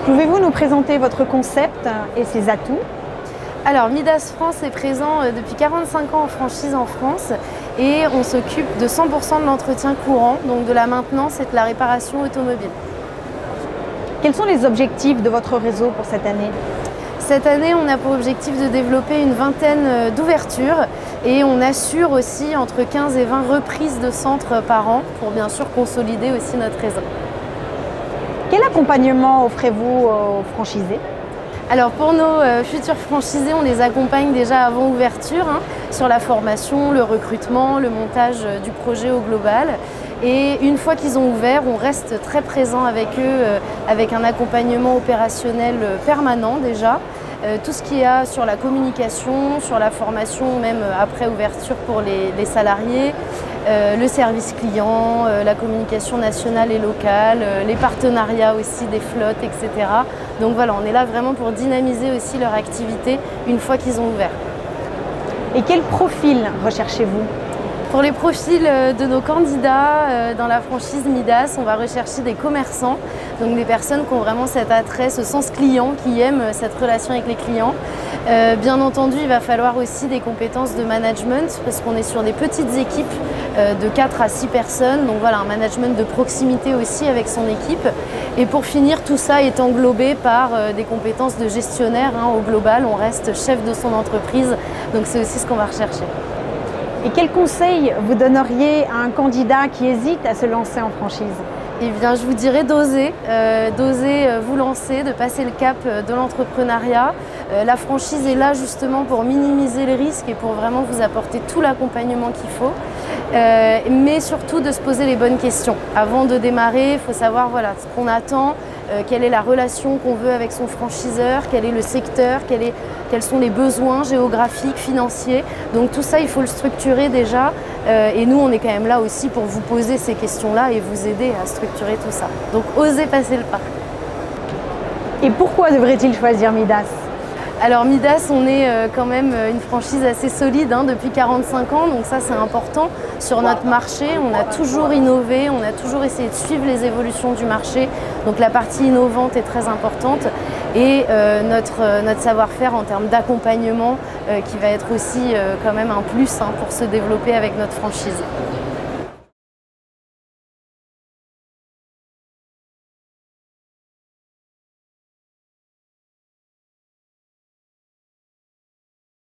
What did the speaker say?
Pouvez-vous nous présenter votre concept et ses atouts? Alors Midas France est présent depuis 45 ans en franchise en France et on s'occupe de 100% de l'entretien courant, donc de la maintenance et de la réparation automobile. Quels sont les objectifs de votre réseau pour cette année? Cette année, on a pour objectif de développer une vingtaine d'ouvertures et on assure aussi entre 15 et 20 reprises de centres par an pour bien sûr consolider aussi notre réseau. Quel accompagnement offrez-vous aux franchisés? Alors pour nos futurs franchisés, on les accompagne déjà avant ouverture sur la formation, le recrutement, le montage du projet au global. Et une fois qu'ils ont ouvert, on reste très présent avec eux avec un accompagnement opérationnel permanent déjà. Tout ce qu'il y a sur la communication, sur la formation, même après ouverture pour les salariés, le service client, la communication nationale et locale, les partenariats aussi des flottes, etc. Donc voilà, on est là vraiment pour dynamiser aussi leur activité une fois qu'ils ont ouvert. Et quel profil recherchez-vous? Pour les profils de nos candidats dans la franchise Midas, on va rechercher des commerçants, donc des personnes qui ont vraiment cet attrait, ce sens client, qui aiment cette relation avec les clients. Bien entendu, il va falloir aussi des compétences de management parce qu'on est sur des petites équipes de 4 à 6 personnes, donc voilà, un management de proximité aussi avec son équipe. Et pour finir, tout ça est englobé par des compétences de gestionnaire. Au global, on reste chef de son entreprise, donc c'est aussi ce qu'on va rechercher. Et quel conseil vous donneriez à un candidat qui hésite à se lancer en franchise? Eh bien, je vous dirais d'oser vous lancer, de passer le cap de l'entrepreneuriat. La franchise est là justement pour minimiser les risques et pour vraiment vous apporter tout l'accompagnement qu'il faut. Mais surtout de se poser les bonnes questions. Avant de démarrer, il faut savoir ce qu'on attend, quelle est la relation qu'on veut avec son franchiseur, quel est le secteur, quels sont les besoins géographiques, financiers. Donc tout ça, il faut le structurer déjà. Et nous, on est quand même là aussi pour vous poser ces questions-là et vous aider à structurer tout ça. Donc osez passer le pas. Et pourquoi devrait-il choisir Midas? Alors Midas, on est quand même une franchise assez solide depuis 45 ans, donc ça c'est important. Sur notre marché, on a toujours innové, on a toujours essayé de suivre les évolutions du marché, donc la partie innovante est très importante. Et notre savoir-faire en termes d'accompagnement qui va être aussi quand même un plus pour se développer avec notre franchise.